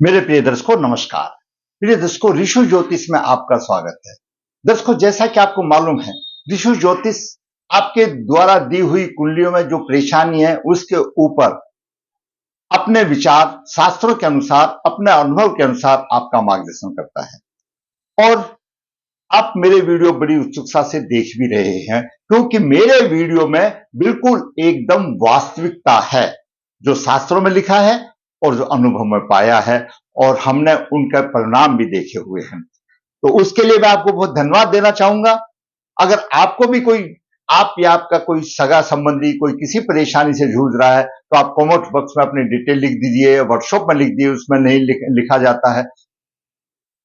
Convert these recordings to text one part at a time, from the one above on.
मेरे प्रिय दर्शकों नमस्कार। प्रिय दर्शकों, ऋषु ज्योतिष में आपका स्वागत है। दर्शकों, जैसा कि आपको मालूम है, ऋषु ज्योतिष आपके द्वारा दी हुई कुंडलियों में जो परेशानी है उसके ऊपर अपने विचार शास्त्रों के अनुसार, अपने अनुभव के अनुसार आपका मार्गदर्शन करता है। और आप मेरे वीडियो बड़ी उत्सुकता से देख भी रहे हैं, क्योंकि मेरे वीडियो में बिल्कुल एकदम वास्तविकता है, जो शास्त्रों में लिखा है और जो अनुभव में पाया है, और हमने उनका परिणाम भी देखे हुए हैं। तो उसके लिए मैं आपको बहुत धन्यवाद देना चाहूंगा। अगर आपको भी कोई, आप या आपका कोई सगा संबंधी कोई किसी परेशानी से जूझ रहा है, तो आप कमेंट बॉक्स में अपनी डिटेल लिख दीजिए, व्हाट्सएप में लिख दीजिए, उसमें नहीं लिखा जाता है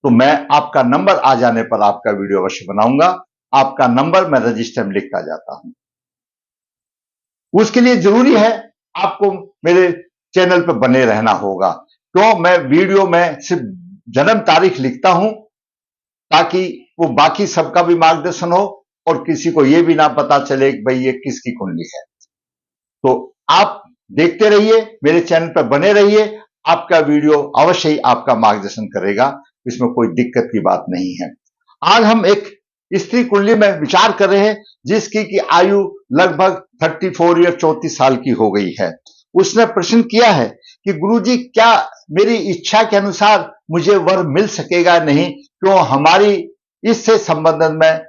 तो मैं आपका नंबर आ जाने पर आपका वीडियो अवश्य बनाऊंगा। आपका नंबर मैं रजिस्टर में लिखता जाता हूं। उसके लिए जरूरी है आपको मेरे चैनल पर बने रहना होगा। तो मैं वीडियो में सिर्फ जन्म तारीख लिखता हूं, ताकि वो बाकी सबका भी मार्गदर्शन हो और किसी को ये भी ना पता चले कि भाई ये किसकी कुंडली है। तो आप देखते रहिए, मेरे चैनल पर बने रहिए। आपका वीडियो अवश्य ही आपका मार्गदर्शन करेगा, इसमें कोई दिक्कत की बात नहीं है। आज हम एक स्त्री कुंडली में विचार कर रहे हैं, जिसकी की आयु लगभग 34 या 34 साल की हो गई है। उसने प्रश्न किया है कि गुरुजी, क्या मेरी इच्छा के अनुसार मुझे वर मिल सकेगा नहीं? क्यों हमारी इससे संबंध में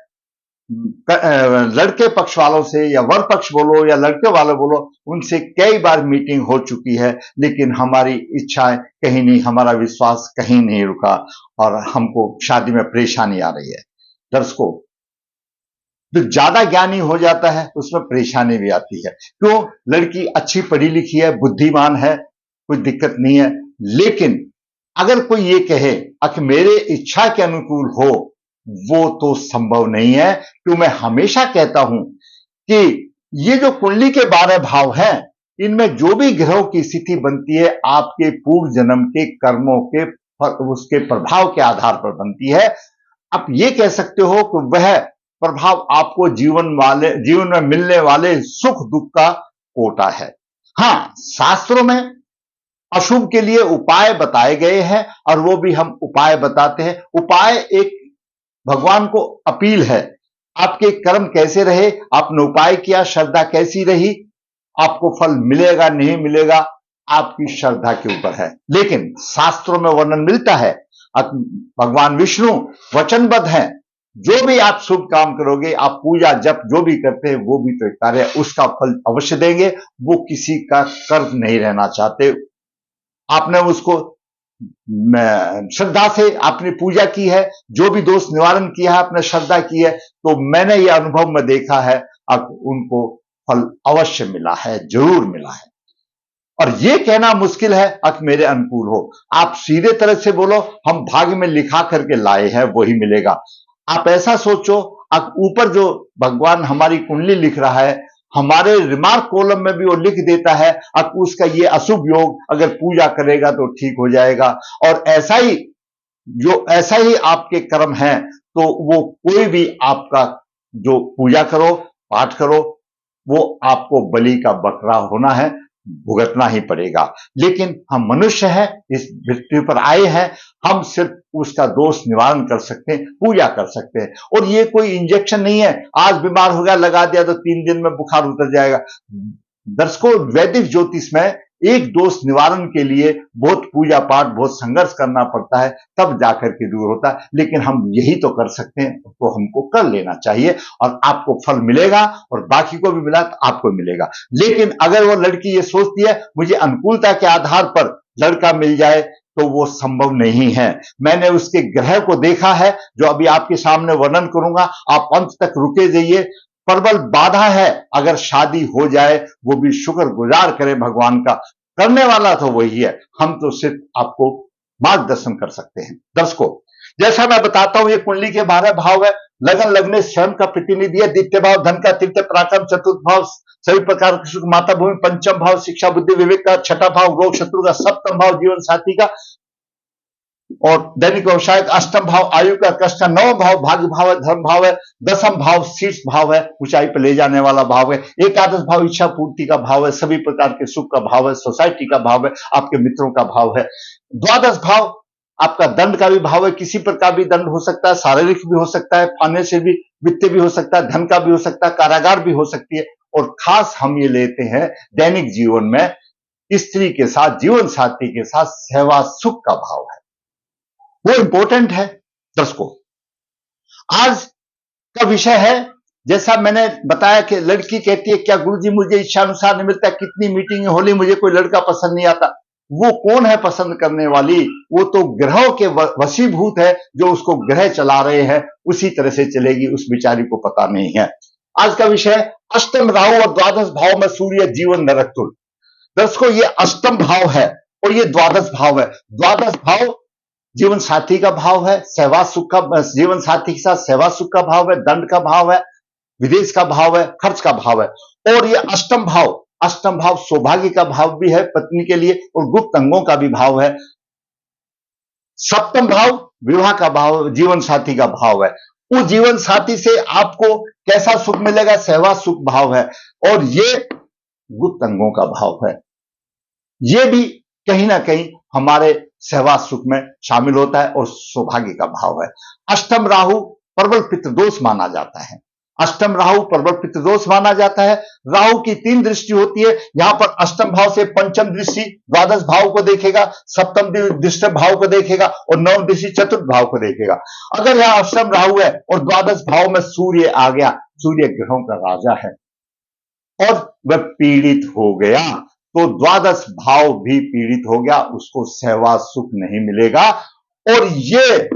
लड़के पक्ष वालों से, या वर पक्ष बोलो या लड़के वाले बोलो, उनसे कई बार मीटिंग हो चुकी है, लेकिन हमारी इच्छाएं कहीं नहीं, हमारा विश्वास कहीं नहीं रुका और हमको शादी में परेशानी आ रही है। दर्शकों, जो ज्यादा ज्ञानी हो जाता है उसमें परेशानी भी आती है। क्यों? लड़की अच्छी पढ़ी लिखी है, बुद्धिमान है, कोई दिक्कत नहीं है, लेकिन अगर कोई ये कहे कि मेरे इच्छा के अनुकूल हो, वो तो संभव नहीं है। क्यों? मैं हमेशा कहता हूं कि ये जो कुंडली के 12 भाव हैं, इनमें जो भी ग्रहों की स्थिति बनती है, आपके पूर्व जन्म के कर्मों के उसके प्रभाव के आधार पर बनती है। आप ये कह सकते हो कि वह प्रभाव आपको जीवन में मिलने वाले सुख दुख का कोटा है। हाँ, शास्त्रों में अशुभ के लिए उपाय बताए गए हैं, और वो भी हम उपाय बताते हैं। उपाय एक भगवान को अपील है, आपके कर्म कैसे रहे, आपने उपाय किया, श्रद्धा कैसी रही, आपको फल मिलेगा नहीं मिलेगा आपकी श्रद्धा के ऊपर है। लेकिन शास्त्रों में वर्णन मिलता है, भगवान विष्णु वचनबद्ध हैं, जो भी आप शुभ काम करोगे, आप पूजा जप जो भी करते हैं, वो भी तो कार्य है, उसका फल अवश्य देंगे। वो किसी का कर्ज नहीं रहना चाहते। आपने उसको श्रद्धा से आपने पूजा की है, जो भी दोष निवारण किया है, आपने श्रद्धा की है, तो मैंने ये अनुभव में देखा है, अब उनको फल अवश्य मिला है, जरूर मिला है। और ये कहना मुश्किल है कि मेरे अनुकूल हो। आप सीधे तरह से बोलो, हम भाग्य में लिखा करके लाए हैं, वही मिलेगा। आप ऐसा सोचो, अब ऊपर जो भगवान हमारी कुंडली लिख रहा है, हमारे रिमार्क कॉलम में भी वो लिख देता है, अब उसका ये अशुभ योग, अगर पूजा करेगा तो ठीक हो जाएगा। और ऐसा ही आपके कर्म हैं, तो वो कोई भी आपका जो पूजा करो, पाठ करो, वो आपको बलि का बकरा होना है, भुगतना ही पड़ेगा। लेकिन हम मनुष्य हैं, इस पृथ्वी पर आए हैं, हम सिर्फ उसका दोष निवारण कर सकते हैं, पूजा कर सकते हैं। और ये कोई इंजेक्शन नहीं है, आज बीमार हो गया, लगा दिया तो 3 दिन में बुखार उतर जाएगा। दर्शकों, वैदिक ज्योतिष में एक दोष निवारण के लिए बहुत पूजा पाठ, बहुत संघर्ष करना पड़ता है, तब जाकर के दूर होता है। लेकिन हम यही तो कर सकते हैं, तो हमको कर लेना चाहिए, और आपको फल मिलेगा, और बाकी को भी मिला तो आपको मिलेगा। लेकिन अगर वो लड़की ये सोचती है मुझे अनुकूलता के आधार पर लड़का मिल जाए, तो वो संभव नहीं है। मैंने उसके ग्रह को देखा है, जो अभी आपके सामने वर्णन करूंगा, आप अंत तक रुके जाइए। प्रबल बाधा है, अगर शादी हो जाए, वो भी शुक्रगुजार करें भगवान का, करने वाला तो वही है, हम तो सिर्फ आपको मार्गदर्शन कर सकते हैं। दर्शकों, जैसा मैं बताता हूं, ये कुंडली के 12 भाव है। लगन लगने स्वयं का प्रतिनिधि है। द्वितीय भाव धन का, तृतीय पराक्रम, चतुर्थ भाव सभी प्रकार के सुख, माता भूमि, पंचम भाव शिक्षा बुद्धि विवेक का, छठा भाव रोग शत्रु का, सप्तम भाव जीवन साथी का, और दैनिक व्यवसाय का अष्टम भाव आयु का कष्ट का, नवम भाव भाग्य भाव है, धर्म भाव है, दसम भाव शीर्ष भाव है, ऊंचाई पर ले जाने वाला भाव है, एकादश भाव इच्छा पूर्ति का भाव है, सभी प्रकार के सुख का भाव है, सोसाइटी का भाव है, आपके मित्रों का भाव है। द्वादश भाव आपका दंड का भी भाव है, किसी प्रकार भी दंड हो सकता है, शारीरिक भी हो सकता है, फाइनेंशियल भी, वित्तीय भी हो सकता है, धन का भी हो सकता है, कारागार भी हो सकती है। और खास हम ये लेते हैं दैनिक जीवन में स्त्री के साथ, जीवन साथी के साथ सेवा सुख का भाव है, वो इंपॉर्टेंट है। दर्शकों, आज का विषय है, जैसा मैंने बताया कि लड़की कहती है क्या गुरुजी मुझे इच्छा अनुसार नहीं मिलता, कितनी मीटिंग होली, मुझे कोई लड़का पसंद नहीं आता। वो कौन है पसंद करने वाली? वो तो ग्रहों के वशीभूत है, जो उसको ग्रह चला रहे हैं, उसी तरह से चलेगी, उस बेचारी को पता नहीं है। आज का विषय अष्टम राहु और द्वादश भाव में सूर्य जीवन नरक तुल्य। दर्शकों, ये अष्टम भाव है और ये द्वादश भाव है। द्वादश भाव जीवन साथी का भाव है, सेवा सुख का, जीवन साथी के साथ सेवा सुख का भाव है, दंड का भाव है, विदेश का भाव है, खर्च का भाव है। और ये अष्टम भाव सौभाग्य का भाव भी है पत्नी के लिए, और गुप्त अंगों का भी भाव है। सप्तम भाव विवाह का भाव, जीवन साथी का भाव है। उस जीवन साथी से आपको कैसा सुख मिलेगा? सेवा सुख भाव है। और ये गुप्त अंगों का भाव है, ये भी कहीं ना कहीं हमारे सेवा सुख में शामिल होता है और सौभाग्य का भाव है। अष्टम राहु प्रबल पितृदोष माना जाता है। अष्टम राहु प्रबल पितृदोष माना जाता है। राहु की 3 दृष्टि होती है। यहां पर अष्टम भाव से पंचम दृष्टि द्वादश भाव को देखेगा, सप्तम दृष्टि भाव को देखेगा और नवम दृष्टि चतुर्थ भाव को देखेगा। अगर यहां अष्टम राहु है और द्वादश भाव में सूर्य आ गया, सूर्य ग्रहों का राजा है और वह पीड़ित हो गया, तो द्वादश भाव भी पीड़ित हो गया, उसको सेवा सुख नहीं मिलेगा। और ये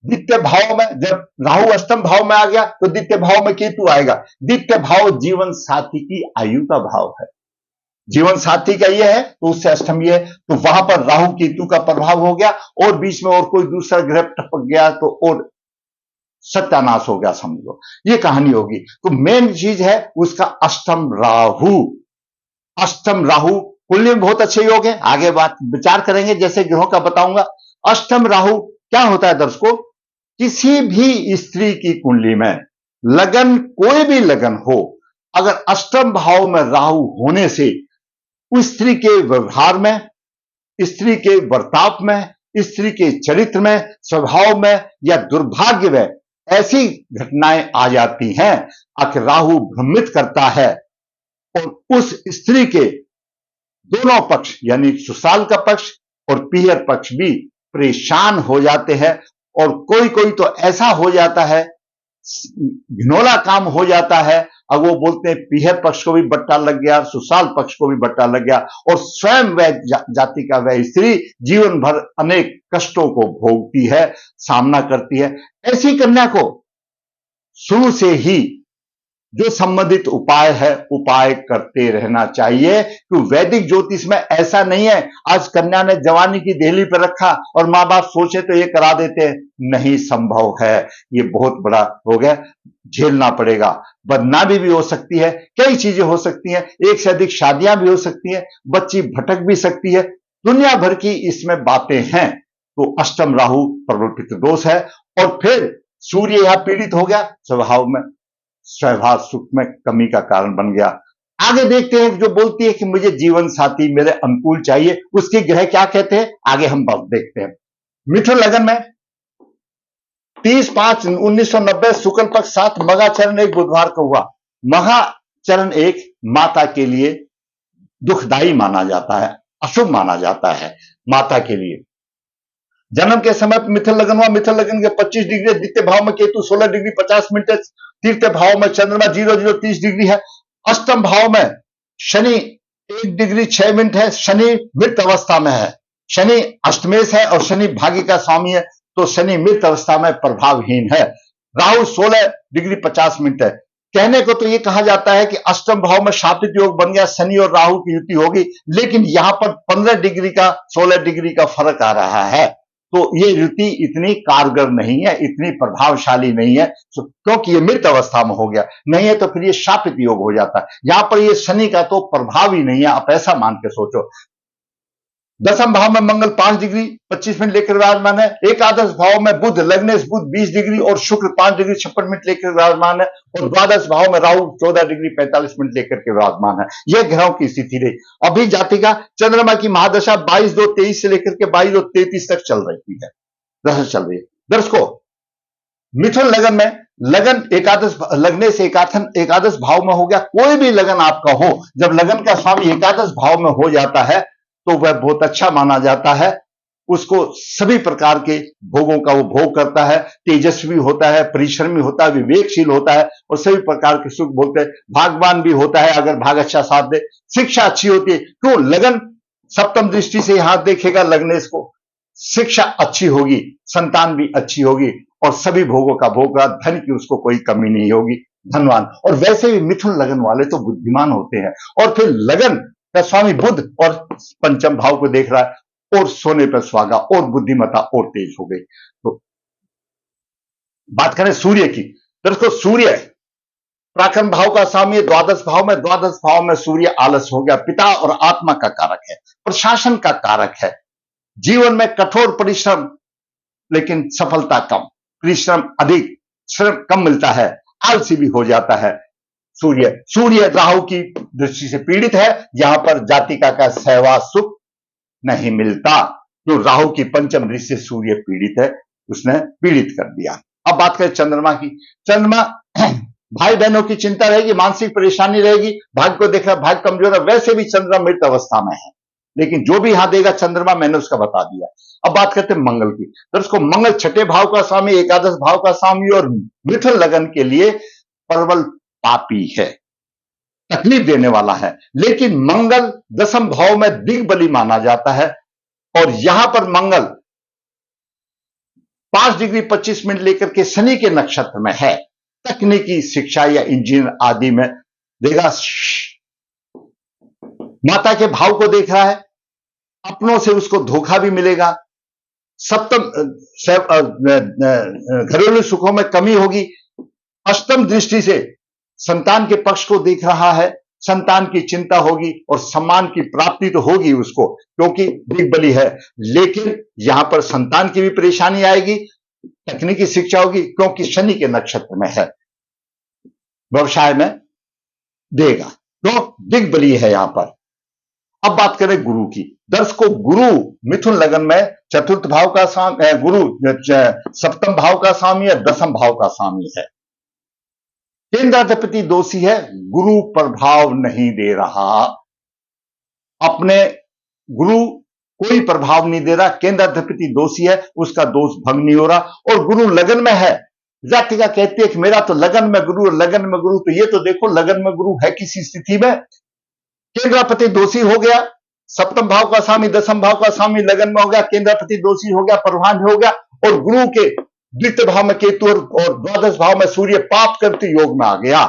द्वितीय भाव में, जब राहु अष्टम भाव में आ गया तो द्वितीय भाव में केतु आएगा। द्वितीय भाव जीवन साथी की आयु का भाव है, जीवन साथी का ये है तो उससे अष्टम ये है, तो वहां पर राहु केतु का प्रभाव हो गया और बीच में और कोई दूसरा ग्रह टपक गया तो और सत्यानाश हो गया, समझो, ये कहानी होगी। तो मेन चीज है उसका अष्टम राहु। अष्टम राहु कुंडली में बहुत अच्छे योग है, आगे बात विचार करेंगे, जैसे ग्रहों का बताऊंगा। अष्टम राहु क्या होता है दर्शकों? किसी भी स्त्री की कुंडली में लगन, कोई भी लगन हो, अगर अष्टम भाव में राहु होने से उस स्त्री के व्यवहार में, स्त्री के बर्ताव में, स्त्री के चरित्र में, स्वभाव में या दुर्भाग्य में ऐसी घटनाएं आ जाती हैं। आखिर राहु भ्रमित करता है और उस स्त्री के दोनों पक्ष यानी ससुराल का पक्ष और पीहर पक्ष भी परेशान हो जाते हैं। और कोई कोई तो ऐसा हो जाता है, घिनौना काम हो जाता है, अब वो बोलते हैं पीहर पक्ष को भी बट्टा लग गया, ससुराल पक्ष को भी बट्टा लग गया, और स्वयं वह जाति का वह स्त्री जीवन भर अनेक कष्टों को भोगती है, सामना करती है। ऐसी कन्या को शुरू से ही जो संबंधित उपाय है, उपाय करते रहना चाहिए। कि वैदिक ज्योतिष में ऐसा नहीं है आज कन्या ने जवानी की देहली पर रखा और मां बाप सोचे तो ये करा देते हैं, नहीं संभव है, ये बहुत बड़ा हो गया, झेलना पड़ेगा। बदनामी भी हो सकती है, कई चीजें हो सकती हैं, एक से अधिक शादियां भी हो सकती हैं, बच्ची भटक भी सकती है, दुनिया भर की इसमें बातें हैं। तो अष्टम राहु प्रबल पितृदोष है। और फिर सूर्य यहां पीड़ित हो गया, स्वभाव में, स्वभाव सुख में कमी का कारण बन गया। आगे देखते हैं, जो बोलती है कि मुझे जीवन साथी मेरे अनुकूल चाहिए, उसके ग्रह क्या कहते हैं, आगे हम बात देखते हैं। मिथुन लगन में 30/5/1990 शुक्ल पक्ष 7 मघा चरण 1 बुधवार को हुआ। मघा चरण 1 माता के लिए दुखदाई माना जाता है, अशुभ माना जाता है माता के लिए। जन्म के समय मिथुन लगन हुआ, मिथुन लगन के 25 डिग्री, द्वितीय भाव में केतु 16 डिग्री 50 मिनट, तृतीय भाव में चंद्रमा 0-0-30 डिग्री है। अष्टम भाव में शनि 1 डिग्री 6 मिनट है, शनि मृत अवस्था में है, शनि अष्टमेश है और शनि भाग्य का स्वामी है, तो शनि मृत अवस्था में प्रभावहीन है। राहु 16 डिग्री 50 मिनट है। कहने को तो ये कहा जाता है कि अष्टम भाव में शापित योग बन गया, शनि और राहु की युति होगी, लेकिन यहां पर 15 डिग्री का 16 डिग्री का फर्क आ रहा है, तो ये युति इतनी कारगर नहीं है, इतनी प्रभावशाली नहीं है, क्योंकि ये मृत अवस्था में हो गया, नहीं है तो फिर ये शापित योग हो जाता है। यहां पर ये शनि का तो प्रभाव ही नहीं है, आप ऐसा मान के सोचो। दसम भाव में मंगल 5 डिग्री 25 मिनट लेकर विराजमान है। एकादश भाव में बुध लग्नेश बुध 20 डिग्री और शुक्र 5 डिग्री 56 मिनट लेकर विराजमान है। और द्वादश भाव में राहु 14 डिग्री 45 मिनट लेकर के विराजमान है। यह ग्रहों की स्थिति रही। अभी जातिका चंद्रमा की महादशा 22/2/23 से लेकर के 22/2/33 तक चल रही है, दशा चल रही है। दर्शकों, मिथुन लगन में लगन एकादश लगने से एकादश भाव में हो गया। कोई भी लगन आपका हो, जब लगन का स्वामी एकादश भाव में हो जाता है तो वह बहुत अच्छा माना जाता है। उसको सभी प्रकार के भोगों का वो भोग करता है, तेजस्वी होता है, परिश्रमी होता है, विवेकशील होता है और सभी प्रकार के सुख भोगते हैं। भाग्यवान भी होता है अगर भाग अच्छा साथ दे। शिक्षा अच्छी होती है। क्यों? लगन सप्तम दृष्टि से यहां देखेगा लगनेश को। शिक्षा अच्छी होगी, संतान भी अच्छी होगी और सभी भोगों का भोग, धन की उसको कोई कमी नहीं होगी, धनवान। और वैसे भी मिथुन लगन वाले तो बुद्धिमान होते हैं। और फिर लगन का स्वामी बुध और पंचम भाव को देख रहा है और सोने पर सुहागा और बुद्धिमत्ता और तेज हो गई। तो बात करें सूर्य की। दरअसल सूर्य पराक्रम भाव का स्वामी द्वादश भाव में सूर्य आलस हो गया। पिता और आत्मा का कारक है, प्रशासन का कारक है। जीवन में कठोर परिश्रम लेकिन सफलता कम, परिश्रम अधिक, श्रम कम मिलता है, आलसी भी हो जाता है। सूर्य राहु की दृष्टि से पीड़ित है। यहां पर जातिका का सहवास सुख नहीं मिलता। तो राहु की पंचम दृष्टि से सूर्य पीड़ित है, उसने पीड़ित कर दिया। अब बात करें चंद्रमा की। चंद्रमा भाई बहनों की चिंता रहेगी, मानसिक परेशानी रहेगी, भाग्य को देख रहा, भाग्य कमजोर है। वैसे भी चंद्रमा मृत अवस्था में है, लेकिन जो भी यहां देगा चंद्रमा, मैंने उसका बता दिया। अब बात करते हैं मंगल की। दर्शकों, मंगल छठे भाव का स्वामी, एकादश भाव का स्वामी और मिथुन लगन के लिए प्रबल पापी है, तकलीफ देने वाला है। लेकिन मंगल दसम भाव में दिग्बली माना जाता है और यहां पर मंगल 5 डिग्री 25 मिनट लेकर के शनि के नक्षत्र में है। तकनीकी शिक्षा या इंजीनियर आदि में देगा। माता के भाव को देख रहा है, अपनों से उसको धोखा भी मिलेगा। सप्तम घरेलू सुखों में कमी होगी। अष्टम दृष्टि से संतान के पक्ष को देख रहा है, संतान की चिंता होगी और सम्मान की प्राप्ति तो होगी उसको, क्योंकि दिग्बली है। लेकिन यहां पर संतान की भी परेशानी आएगी, तकनीकी शिक्षा होगी क्योंकि शनि के नक्षत्र में है, व्यवसाय में देगा, तो दिग्बली है यहां पर। अब बात करें गुरु की। दर्शकों, गुरु मिथुन लगन में चतुर्थ भाव का स्वामी, गुरु सप्तम भाव का स्वामी है, दसम भाव का स्वामी है। केंद्राधिपति दोषी है, गुरु प्रभाव नहीं दे रहा। अपने गुरु कोई प्रभाव नहीं दे रहा, केंद्राधिपति दोषी है, उसका दोष भंग नहीं हो रहा। और गुरु लगन में है। जातिका कहती है कि मेरा तो लगन में गुरु, लगन में गुरु। तो ये तो देखो लगन में गुरु है किसी स्थिति में। केंद्रापति दोषी हो गया, सप्तम भाव का स्वामी दसम भाव का स्वामी लगन में हो गया, केंद्रापति दोषी हो गया, प्रभाव हो गया। और गुरु के द्वितीय भाव में केतु और द्वादश भाव में सूर्य पाप करते योग में आ गया।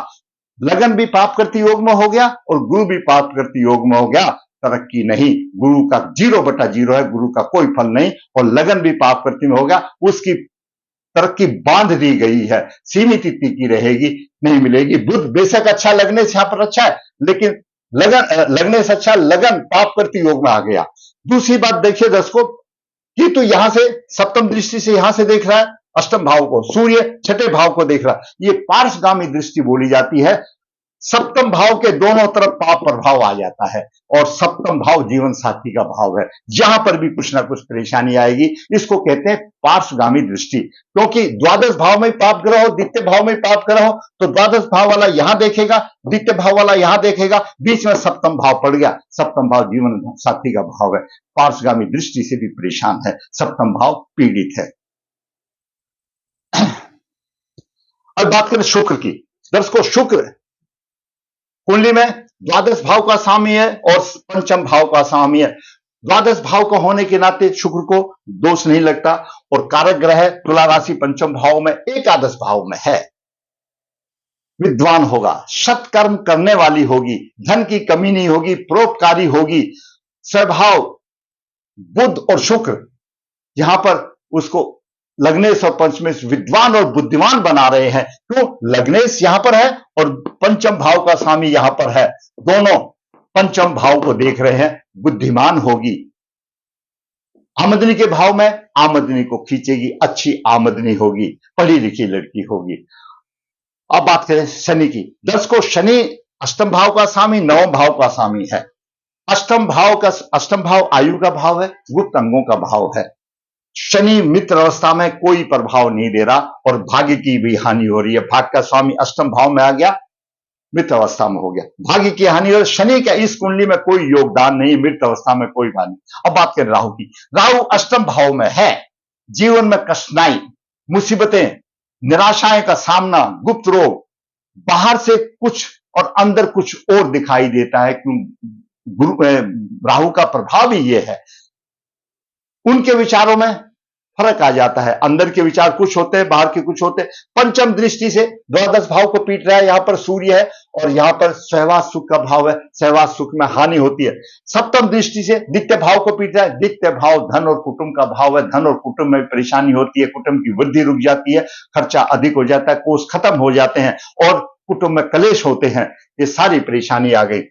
लगन भी पाप करते योग में हो गया और गुरु भी पाप करते योग में हो गया। तरक्की नहीं, गुरु का 0/0 है, गुरु का कोई फल नहीं। और लगन भी पाप करते में हो गया, उसकी तरक्की बांध दी गई है, सीमित इतनी की रहेगी, नहीं मिलेगी। बुध बेशक अच्छा लगने से यहां पर अच्छा है, लेकिन लगने से अच्छा लगन पाप करती योग में आ गया। दूसरी बात देखिए दर्शकों, कि तो यहां से सप्तम दृष्टि से यहां से देख रहा है अष्टम भाव को, सूर्य छठे भाव को देख रहा है। ये पार्श्वगामी दृष्टि बोली जाती है। सप्तम भाव के दोनों तरफ पाप प्रभाव आ जाता है और सप्तम भाव जीवन साथी का भाव है। जहां पर भी कुछ ना कुछ परेशानी आएगी, इसको कहते हैं पार्श्वगामी दृष्टि। क्योंकि द्वादश भाव में पाप ग्रह हो, द्वितीय भाव में पाप ग्रह हो, तो द्वादश भाव वाला यहां देखेगा, द्वितीय भाव वाला यहां देखेगा, बीच में सप्तम भाव पड़ गया। सप्तम भाव जीवन साथी का भाव है, पार्श्वगामी दृष्टि से भी परेशान है, सप्तम भाव पीड़ित है। अब बात करें शुक्र की। दर्शकों, शुक्र कुंडली में द्वादश भाव का स्वामी है और पंचम भाव का स्वामी है। द्वादश भाव का होने के नाते शुक्र को दोष नहीं लगता और कारक ग्रह तुला राशि पंचम भाव में एकादश भाव में है। विद्वान होगा, सत्कर्म करने वाली होगी, धन की कमी नहीं होगी, परोपकारी होगी। स्वभाव बुध और शुक्र यहां पर उसको लग्नेश और पंचमेश विद्वान और बुद्धिमान बना रहे हैं। क्यों? लग्नेश यहां पर है और पंचम भाव का स्वामी यहां पर है, दोनों पंचम भाव को देख रहे हैं। बुद्धिमान होगी, आमदनी के भाव में आमदनी को खींचेगी, अच्छी आमदनी होगी, पढ़ी लिखी लड़की होगी। अब बात करें शनि की। दर्शकों, शनि अष्टम भाव का स्वामी, नवम भाव का स्वामी है। अष्टम भाव आयु का भाव है, गुप्त अंगों का भाव है। शनि मित्र अवस्था में कोई प्रभाव नहीं दे रहा और भाग्य की भी हानि हो रही है। भाग्य का स्वामी अष्टम भाव में आ गया, मित्र अवस्था में हो गया, भाग्य की हानि हो। शनि का इस कुंडली में कोई योगदान नहीं, मित्र अवस्था में कोई हानि। अब बात करें राहु की। राहु अष्टम भाव में है, जीवन में कठिनाई, मुसीबतें, निराशाएं का सामना, गुप्त रोग, बाहर से कुछ और अंदर कुछ और दिखाई देता है। क्यों? राहु का प्रभाव ही यह है, उनके विचारों में फर्क आ जाता है। अंदर के विचार कुछ होते हैं, बाहर के कुछ होते हैं। पंचम दृष्टि से द्वादश भाव को पीट रहा है। यहां पर सूर्य है और यहां पर सहवास सुख का भाव है, सहवास सुख में हानि होती है। सप्तम दृष्टि से द्वितीय भाव को पीट रहा है। द्वितीय भाव धन और कुटुंब का भाव है। धन और कुटुंब में परेशानी होती है, कुटुंब की वृद्धि रुक जाती है, खर्चा अधिक हो जाता है, कोष खत्म हो जाते हैं और कुटुंब में कलेश होते हैं। ये सारी परेशानी आ गई।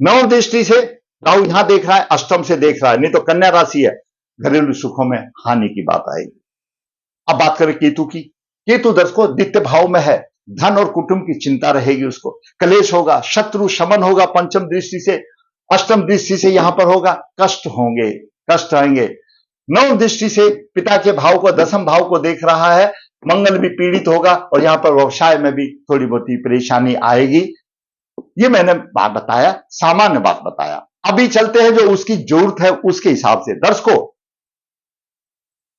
नवम दृष्टि से राहु यहां देख रहा है, अष्टम से देख रहा है, नहीं तो कन्या राशि है, घरेलू सुखों में हानि की बात आएगी। अब बात करें केतु की। केतु दर्शकों द्वितीय भाव में है, धन और कुटुंब की चिंता रहेगी, उसको कलेश होगा, शत्रु शमन होगा। पंचम दृष्टि से, अष्टम दृष्टि से यहां पर होगा, कष्ट होंगे, कष्ट आएंगे। नवम दृष्टि से पिता के भाव को, दसम भाव को देख रहा है, मंगल भी पीड़ित होगा और यहां पर व्यवसाय में भी थोड़ी बहुत परेशानी आएगी। ये मैंने बात बताया, सामान्य बात बताया। अभी चलते हैं जो उसकी जरूरत है उसके हिसाब से। दर्शकों,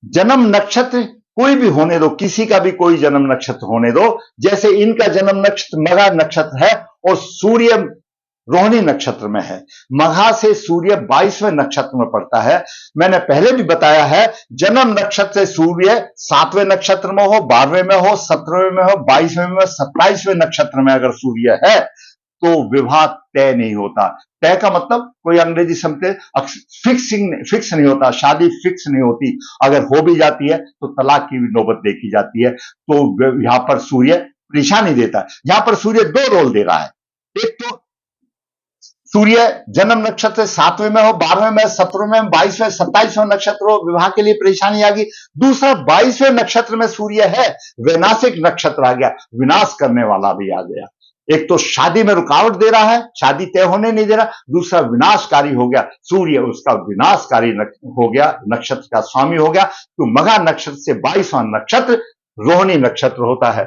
जन्म नक्षत्र कोई भी होने दो, किसी का भी कोई जन्म नक्षत्र होने दो। जैसे इनका जन्म नक्षत्र मघा नक्षत्र है और सूर्य रोहिणी नक्षत्र में है। मघा से सूर्य 22वें नक्षत्र में पड़ता है। मैंने पहले भी बताया है, जन्म नक्षत्र से सूर्य 7वें नक्षत्र में हो, 12वें में हो, 17वें में हो, 22वें में, 27वें नक्षत्र में अगर सूर्य है तो विवाह तय नहीं होता। तय का मतलब कोई अंग्रेजी शब्द फिक्स नहीं होता, शादी फिक्स नहीं होती। अगर हो भी जाती है तो तलाक की भी नौबत देखी जाती है। तो यहां पर सूर्य परेशानी देता है। यहां पर सूर्य दो रोल दे रहा है। एक तो सूर्य जन्म नक्षत्र 7वें में हो, 12वें में, 17वें में, 22वें, 27वें नक्षत्र हो, विवाह के लिए परेशानी आ गई। दूसरा 22वें नक्षत्र में सूर्य है, वैनाशिक नक्षत्र आ गया, विनाश करने वाला भी आ गया। एक तो शादी में रुकावट दे रहा है, शादी तय होने नहीं दे रहा, दूसरा विनाशकारी हो गया। सूर्य उसका विनाशकारी हो गया, नक्षत्र का स्वामी हो गया। तो मघा नक्षत्र से 22वां नक्षत्र रोहिणी नक्षत्र होता है।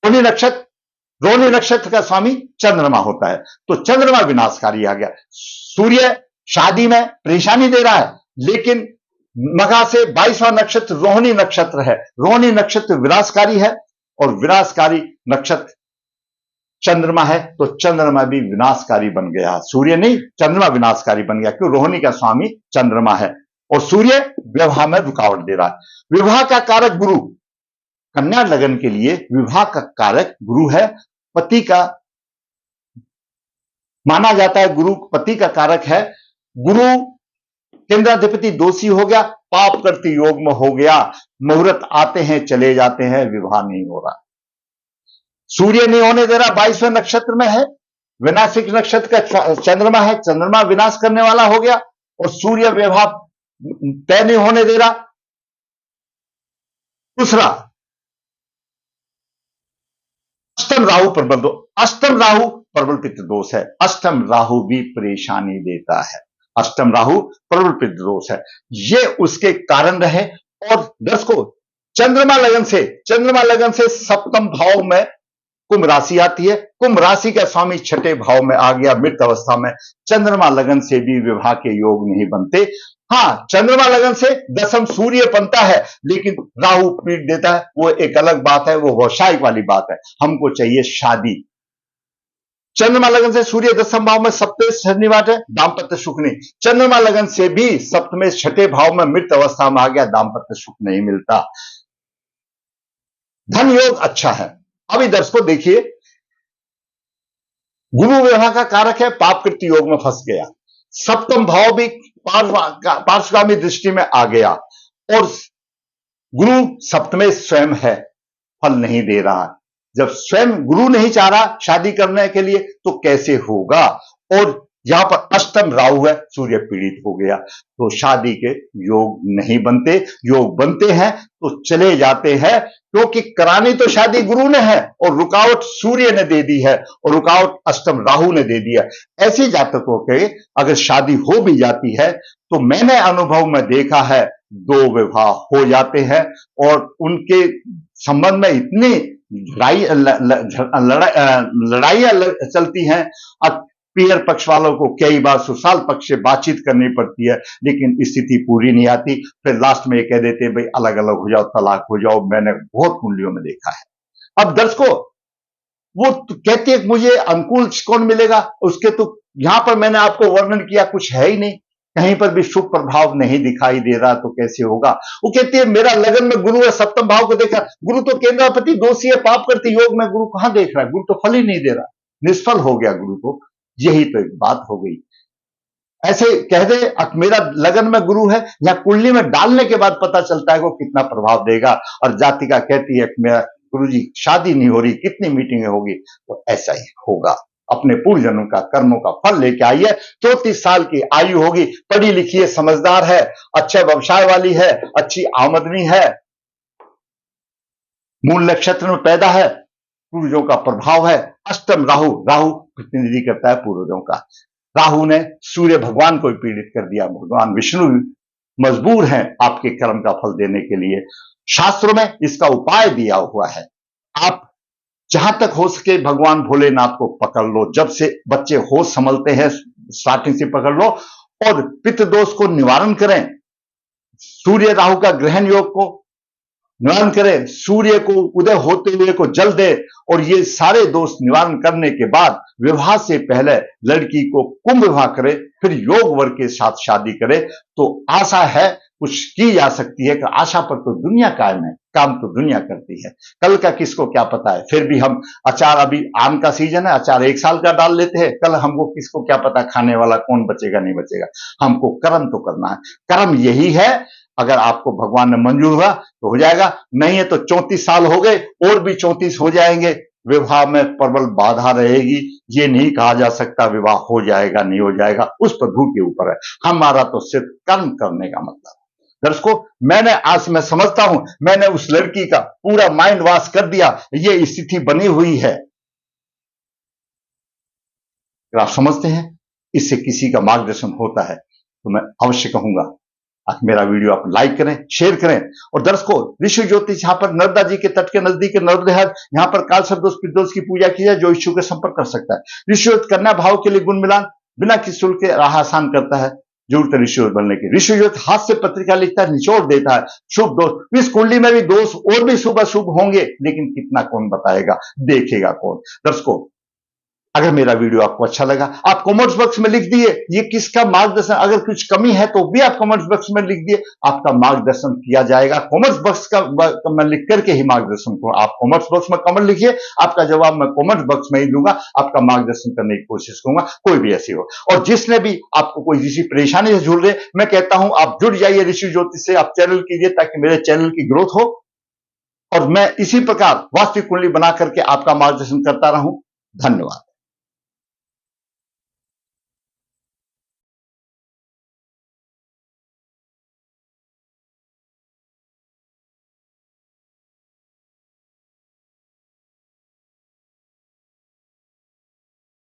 रोहिणी नक्षत्र का स्वामी चंद्रमा होता है। तो चंद्रमा विनाशकारी आ गया। सूर्य शादी में परेशानी दे रहा है, लेकिन मघा से 22वां नक्षत्र रोहिणी नक्षत्र है। रोहिणी नक्षत्र विनाशकारी है और विनाशकारी नक्षत्र चंद्रमा है, तो चंद्रमा भी विनाशकारी बन गया। सूर्य नहीं, चंद्रमा विनाशकारी बन गया। क्यों? रोहिणी का स्वामी चंद्रमा है और सूर्य विवाह में रुकावट दे रहा है। विवाह का कारक गुरु, कन्या लगन के लिए विवाह का कारक गुरु है। पति का माना जाता है, गुरु पति का कारक है। गुरु केंद्राधिपति दोषी हो गया, पाप करती योग में हो गया, मुहूर्त आते हैं चले जाते हैं, विवाह नहीं हो रहा। सूर्य नहीं होने दे रहा, 22वें नक्षत्र में है, विनाशिक नक्षत्र का चंद्रमा है, चंद्रमा विनाश करने वाला हो गया और सूर्य विवाह तय नहीं होने दे रहा। दूसरा, अष्टम राहु प्रबल दोष, अष्टम राहु प्रबल पितृ दोष है। अष्टम राहु भी परेशानी देता है। अष्टम राहु प्रबल पितृ दोष है, ये उसके कारण रहे। और दर्शकों, चंद्रमा लगन से सप्तम भाव में कुंभ राशि आती है। कुंभ राशि का स्वामी छठे भाव में आ गया, मृत अवस्था में। चंद्रमा लगन से भी विवाह के योग नहीं बनते। हाँ, चंद्रमा लगन से दसम सूर्य बनता है, लेकिन राहु पीट देता है, वो एक अलग बात है, वो व्यवसायिक वाली बात है। हमको चाहिए शादी। चंद्रमा लगन से सूर्य दसम भाव में सप्तम शनिवार है, दाम्पत्य सुख नहीं। चंद्रमा लगन से भी सप्तम छठे भाव में मृत अवस्था में आ गया, दाम्पत्य सुख नहीं मिलता। धन योग अच्छा है। अभी दर्शकों देखिए, गुरु विवाह का कारक है, पापकृत योग में फंस गया। सप्तम भाव भी पार्श्वगामी दृष्टि में आ गया और गुरु सप्तमे स्वयं है, फल नहीं दे रहा। जब स्वयं गुरु नहीं चाह रहा शादी करने के लिए तो कैसे होगा। और यहां पर अष्टम राहु है, सूर्य पीड़ित हो गया, तो शादी के योग नहीं बनते। योग बनते हैं तो चले जाते हैं, क्योंकि करानी तो शादी गुरु ने है और रुकावट सूर्य ने दे दी है और रुकावट अष्टम राहु ने दे दिया। ऐसे जातकों के अगर शादी हो भी जाती है तो मैंने अनुभव में देखा है 2 विवाह हो जाते हैं और उनके संबंध में इतनी लड़ाइयां चलती हैं। अब पीयर पक्ष वालों को कई बार ससुराल पक्ष से बातचीत करनी पड़ती है, लेकिन स्थिति पूरी नहीं आती। फिर लास्ट में ये कह देते हैं भाई अलग अलग हो जाओ, तलाक हो जाओ। मैंने बहुत कुंडलियों में देखा है। अब दर्शकों, वो तो कहते हैं मुझे अनुकूल कौन मिलेगा, उसके तो यहां पर मैंने आपको वर्णन किया कुछ है ही नहीं, कहीं पर भी शुभ प्रभाव नहीं दिखाई दे रहा, तो कैसे होगा। वो कहती है मेरा लगन में गुरु है, सप्तम भाव को देखा, गुरु तो केंद्रापति दोषी है, पाप करते योग में गुरु कहां देख रहा है, गुरु तो फल ही नहीं दे रहा, निष्फल हो गया गुरु तो। यही तो एक बात हो गई। ऐसे कह दे मेरा लगन में गुरु है, या कुंडली में डालने के बाद पता चलता है वो कितना प्रभाव देगा। और जातिका कहती है कि मेरा गुरुजी शादी नहीं हो रही, कितनी मीटिंगें होगी, तो ऐसा ही होगा। अपने पूर्व जन्म का कर्मों का फल लेके आई है। 34 साल की आयु होगी, पढ़ी लिखी है, समझदार है, अच्छे व्यवसाय वाली है, अच्छी आमदनी है, मूल नक्षत्र में पैदा है, पूर्वजों का प्रभाव है। अष्टम राहु, राहु प्रतिनिधि करता है पूर्वजों का। राहु ने सूर्य भगवान को पीड़ित कर दिया। भगवान विष्णु मजबूर हैं आपके कर्म का फल देने के लिए। शास्त्रों में इसका उपाय दिया हुआ है। आप जहां तक हो सके भगवान भोलेनाथ को पकड़ लो। जब से बच्चे होश संभलते हैं स्टार्टिंग से पकड़ लो और पितृ दोष को निवारण करें। सूर्य राहु का ग्रहण योग को निवारण करें, सूर्य को उदय होते हुए को जल दे, और ये सारे दोष निवारण करने के बाद विवाह से पहले लड़की को कुंभ विवाह करे, फिर योग वर के साथ शादी करे, तो आशा है कुछ की जा सकती है। कि आशा पर तो दुनिया कायम है, काम तो दुनिया करती है। कल का किसको क्या पता है। फिर भी हम अचार, अभी आम का सीजन है, अचार 1 साल का डाल लेते हैं, कल हमको किसको क्या पता खाने वाला कौन बचेगा नहीं बचेगा। हमको कर्म तो करना है। कर्म यही है, अगर आपको भगवान ने मंजूर हुआ तो हो जाएगा, नहीं है तो 34 साल हो गए और भी 34 हो जाएंगे। विवाह में प्रबल बाधा रहेगी, ये नहीं कहा जा सकता विवाह हो जाएगा नहीं हो जाएगा, उस प्रभु के ऊपर है। हमारा तो सिर्फ कर्म करने का मतलब। दर्शकों, मैंने आज मैं समझता हूं, मैंने उस लड़की का पूरा माइंड वॉश कर दिया, ये स्थिति बनी हुई है। अगर आप समझते हैं इससे किसी का मार्गदर्शन होता है तो मैं अवश्य कहूंगा आप मेरा वीडियो आप लाइक करें, शेयर करें। और दर्शकों, ऋषि ज्योतिष यहाँ पर नर्मदा जी के तट के नजदीक नर्मदेहर, यहाँ पर काल सर्पदोष पितृदोष की पूजा की जाए। जो इच्छुक है संपर्क कर सकता है। ऋषि ज्योतिष कन्या भाव के लिए गुण मिलान बिना किसी शुल्क के राह आसान करता है। जरूरत है ऋषि ज्योतिष बनने की। ऋषि ज्योतिष हाथ से पत्रिका लिखता है, निचोड़ देता है शुभ दोष। इस कुंडली में भी दोष और भी शुभ अशुभ होंगे, लेकिन कितना कौन बताएगा, देखेगा कौन। दर्शकों, अगर मेरा वीडियो आपको अच्छा लगा, आप कमेंट्स बॉक्स में लिख दिए ये किसका मार्गदर्शन, अगर कुछ कमी है तो भी आप कमेंट्स बॉक्स में लिख दिए, आपका मार्गदर्शन किया जाएगा। कमेंट्स बॉक्स का मैं लिख करके ही मार्गदर्शन करूं। आप कमेंट्स बॉक्स में कमेंट लिखिए, आपका जवाब मैं कमेंट्स बॉक्स में ही दूंगा, आपका मार्गदर्शन करने की कोशिश करूंगा, कोई भी ऐसी हो। और जिसने भी आपको कोई किसी परेशानी से जुड़ रहे, मैं कहता हूं आप जुड़ जाइए ऋषि ज्योतिष से, आप चैनल कीजिए ताकि मेरे चैनल की ग्रोथ हो और मैं इसी प्रकार वास्तविक कुंडली बना करके आपका मार्गदर्शन करता रहूं। धन्यवाद।